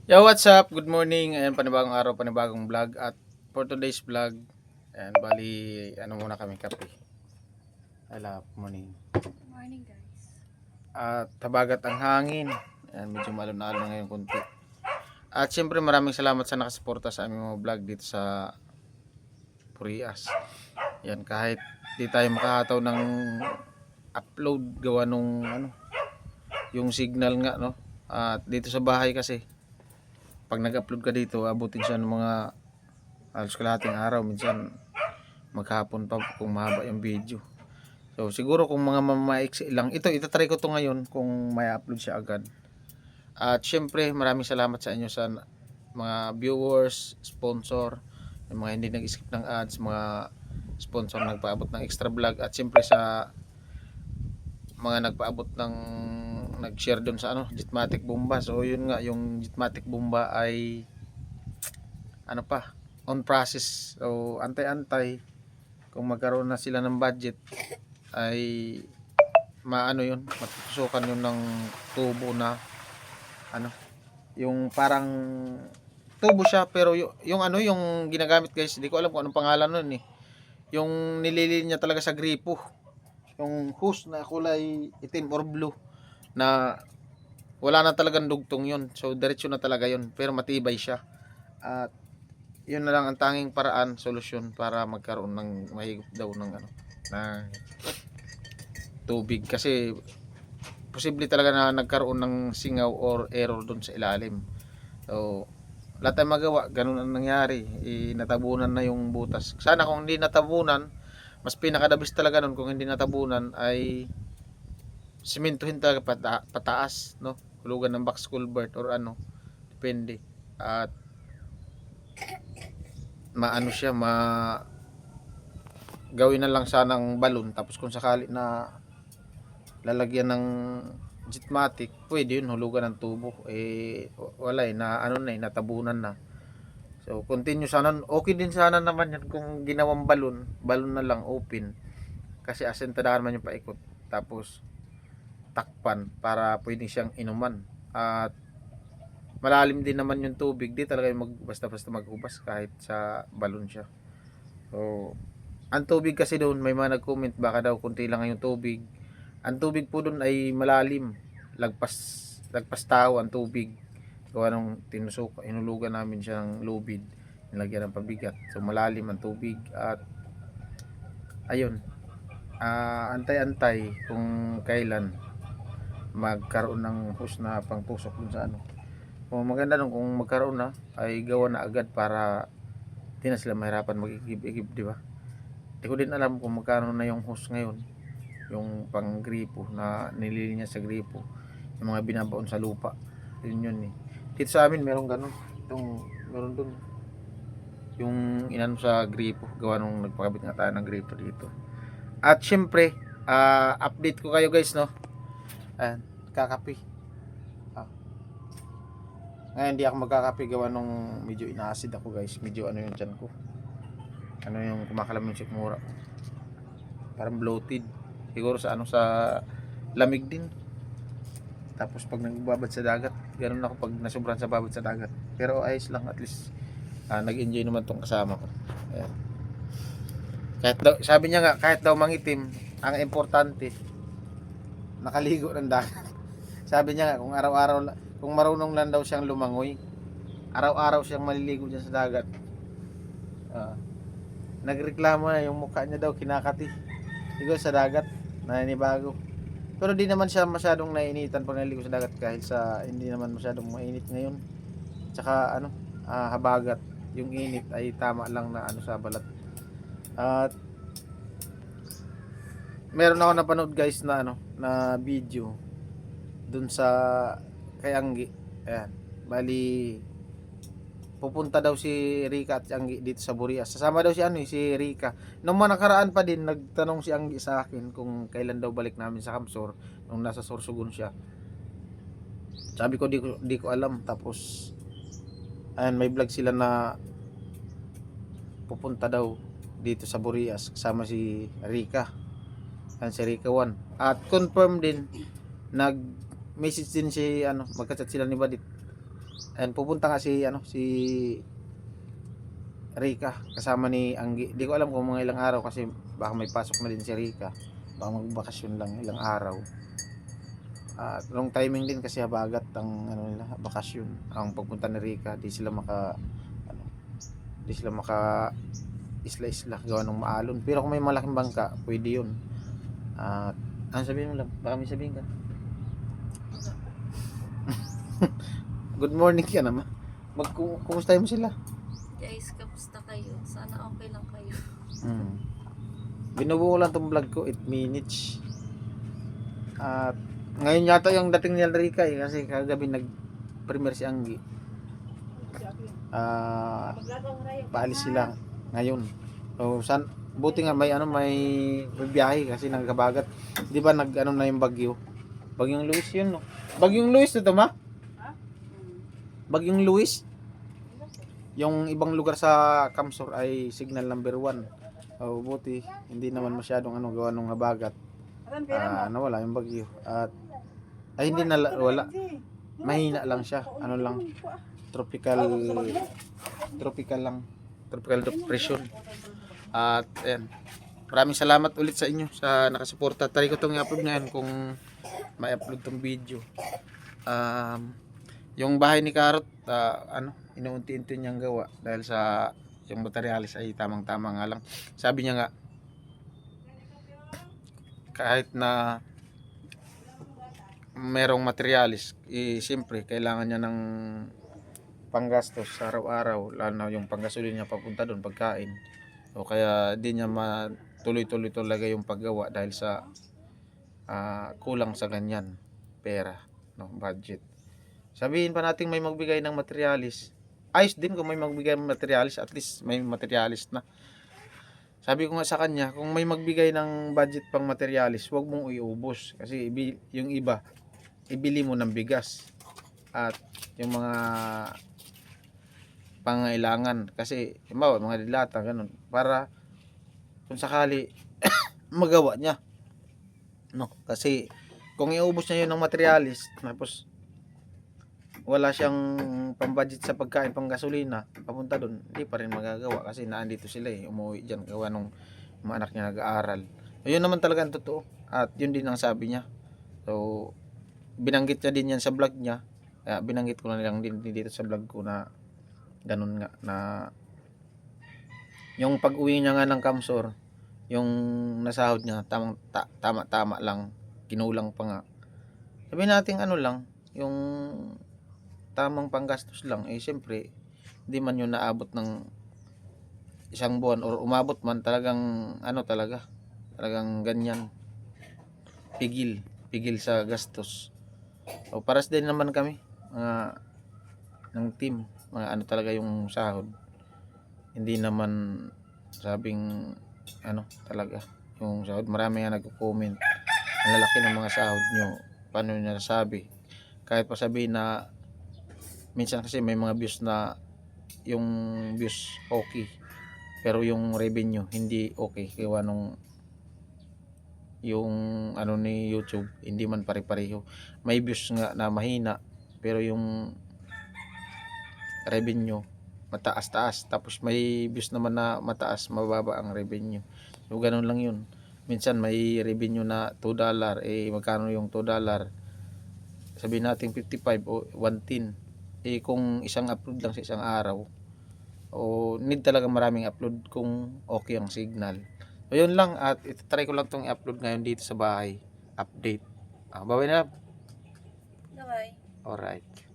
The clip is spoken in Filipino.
Yo, what's up? Good morning. Ayan, panibagong araw, panibagong vlog. At for today's vlog, ayan, bali, ano muna kami, kape. Hello, morning. Morning, guys. At tabagat ang hangin. Ayan, medyo malon-alon na ngayon kunti. At syempre maraming salamat sa nakasuporta sa aming mga vlog dito sa Purias. Ayan, kahit di tayo makahataw ng upload gawa nung yung signal nga, no? At dito sa bahay kasi, pag nag-upload ka dito, abutin siya ng mga halos kalahating araw, minsan maghapon pa kung mahaba yung video. So siguro kung mga mamaiksi lang, ito itatry ko to ngayon kung may upload siya agad. At syempre maraming salamat sa inyo sa mga viewers, sponsor, yung mga hindi nag-skip ng ads, mga sponsor nagpaabot ng extra vlog, at syempre sa mga nagpaabot ng nag-share doon sa Jetmatic Bomba. So yun nga, yung Jetmatic Bomba ay ano pa, on process. So antay-antay kung magkaroon na sila ng budget ay maano yun, matutusukan yun ng tubo na yung parang tubo siya, pero yung ginagamit guys, hindi ko alam kung anong pangalan nun eh, yung nililin niya talaga sa gripo, yung hose na kulay itim or blue na wala na talagang dugtong yun, so diretso na talaga yun, pero matibay siya. At yun na lang ang tanging paraan, solusyon para magkaroon ng mahigop daw ng ng tubig, kasi posible talaga na nagkaroon ng singaw or error doon sa ilalim. So wala tayong magawa, ganun ang nangyari, natabunan na yung butas. Sana kung hindi natabunan, mas pinakadabis talaga nun kung hindi natabunan ay simentuhin talaga pataas, no, hulugan ng box culvert or depende. At maano siya, gawin na lang sanang balon, tapos kung sakali na lalagyan ng Jetmatic, pwede yun, hulugan ng tubo. Wala na natabunan na. So continue sana, okay din sana naman yan kung ginawang balon na lang, open, kasi asentadahan man yung paikot, tapos takpan para pwede siyang inuman. At malalim din naman yung tubig, di talaga yung basta-basta magubas kahit sa balon siya. So ang tubig kasi doon, may mga nag-comment baka daw kunti lang yung tubig. Ang tubig po doon ay malalim, lagpas tao ang tubig. Gawa nung inulugan namin siya ng lubid, nilagyan ng pabigat, so malalim ang tubig. At ayun, antay-antay kung kailan magkaroon ng hose na pangtusok dun sa kung maganda nung kung magkaroon na, ay gawa na agad para di na sila mahirapan mag-igib-igib, di ba? Hindi ko din alam kung magkano na yung hose ngayon, yung pang gripo na nililinya sa gripo, yung mga binabaon sa lupa. Yun eh. Dito sa amin meron ganun. Meron dun yung inano sa gripo, gawa nung nagpakabit nga tayo ng gripo dito. At syempre, update ko kayo guys, no. Ayan, kakape. Ngayon hindi ako magkakape gawa nung medyo ina-acid ako guys. Medyo yung tiyan ko, yung kumakalam yung sikmura ko, parang bloated siguro sa lamig din. Tapos pag nagbabad sa dagat, ganun ako pag nasubran sa babad sa dagat. Pero ayos lang, at least nag-enjoy naman tong kasama ko. Ayan. Kahit daw, sabi niya nga, kahit daw mangitim, ang importante nakaligo ng dagat. Sabi niya nga, kung araw-araw, kung marunong lang daw siyang lumangoy, araw-araw siyang maliligo dyan sa dagat. Nagreklamo na yung mukha niya daw kinakati, ligo sa dagat, naninibago. Pero di naman siya masyadong nainitan pag naligo sa dagat, kahit sa hindi naman masyadong mainit ngayon. Tsaka habagat, yung init ay tama lang na sa balat. At meron ako napanood guys na na video dun sa kay Anggi. Ayan, bali pupunta daw si Rika at si Anggi dito sa Burias. Sasama daw si Rika. Nung mga nakaraan pa din, nagtanong si Anggi sa akin kung kailan daw balik namin sa Kamsor nung nasa Sorsogon siya. Sabi ko di ko alam. Tapos ayan, may vlog sila na pupunta daw dito sa Burias kasama si Rika. Ayan, si Rika 1. At confirm din, nag message din si magka-chat sila ni Badit. And pupunta nga si Rika kasama ni Anggi. Di ko alam kung mga ilang araw kasi baka may pasok na din si Rika. Baka magbakasyon lang ilang araw. At long timing din kasi habagat ang nila, bakasyon. Ang pagpunta ni Rika, di sila maka isla-isla gawa ng maalon. Pero kung may malaking bangka, pwede 'yun. At ano sabihin mo lang? Baka may sabihin ka. Good morning ka naman. Kumustahin mo sila? Guys, kamusta kayo? Sana okay lang kayo. Binubuo ko lang tong vlog ko 8 minutes. At ngayon yata yung dating ni Rika kasi kagabi nag-premiere si Anggi. Paalis sila ngayon. So buti nga may biyahe kasi nagkabagat. 'Di ba na yung bagyo? Bagyong Luis 'yun, no. Bagyong Luis ito, ma? Bagyong Luis. Yung ibang lugar sa Kamsur ay signal number 1. So buti hindi naman masyadong gawa nung habagat. Nawala yung bagyo at hindi na wala. Mahina lang siya. Tropical depression. At ayan. Maraming salamat ulit sa inyo sa nakasuporta. Try ko itong i-upload ngayon kung may upload tong video. Yung bahay ni Karot, inuunti-unti niyang gawa dahil sa yung materialis ay tamang-tama nga lang. Sabi niya nga, kahit na merong materialis, siyempre kailangan niya ng panggastos sa araw-araw, lalo na yung panggasolin niya papunta doon, pagkain. O kaya di niya matuloy-tuloy talaga yung paggawa dahil sa kulang sa ganyan pera, no, budget. Sabihin pa natin may magbigay ng materialis, ayos din kung may magbigay ng materialis, at least may materialis na. Sabi ko nga sa kanya, kung may magbigay ng budget pang materialis, huwag mong iubos kasi yung iba ibili mo ng bigas at yung mga pangailangan, kasi mga dilata ganun, para kung sakali magawa niya, no. Kasi kung iubos niya yun ng materialis tapos wala siyang pambudget sa pagkain, pang gasolina papunta doon, hindi pa rin magagawa kasi naandito sila umuwi diyan gawa nung mga anak niya nag-aaral. Ayun naman talaga ang totoo at yun din ang sabi niya. So binanggit niya din yan sa vlog niya, kaya binanggit ko na lang din dito sa vlog ko na ganun nga, na yung pag-uwi niya nga ng Kamsor, yung nasahod niya tama lang, kinulang pa nga. Sabihin natin lang, yung tamang panggastos lang, siyempre hindi man yun naabot ng isang buwan or umabot man, talagang talagang ganyan, pigil sa gastos. O paras din naman kami mga ng team, mga talaga yung sahod, hindi naman sabing talaga yung sahod. Marami nga nagko-comment, ang lalaki ng mga sahod nyo, paano nyo nasabi? Kahit pa sabihin na minsan kasi may mga views na yung views okay pero yung revenue hindi okay, kaya nung yung ni YouTube hindi man pare-pareho. May views nga na mahina pero yung revenue mataas-taas, tapos may views naman na mataas, mababa ang revenue. So ganun lang yun. Minsan may revenue na $2, magkano yung $2? Sabihin natin 55 o 110. Kung isang upload lang sa isang araw, o need talaga maraming upload kung okay ang signal. So yun lang, at try ko lang tong i-upload ngayon dito sa bahay. Update. Bye na. Bye-bye. Alright.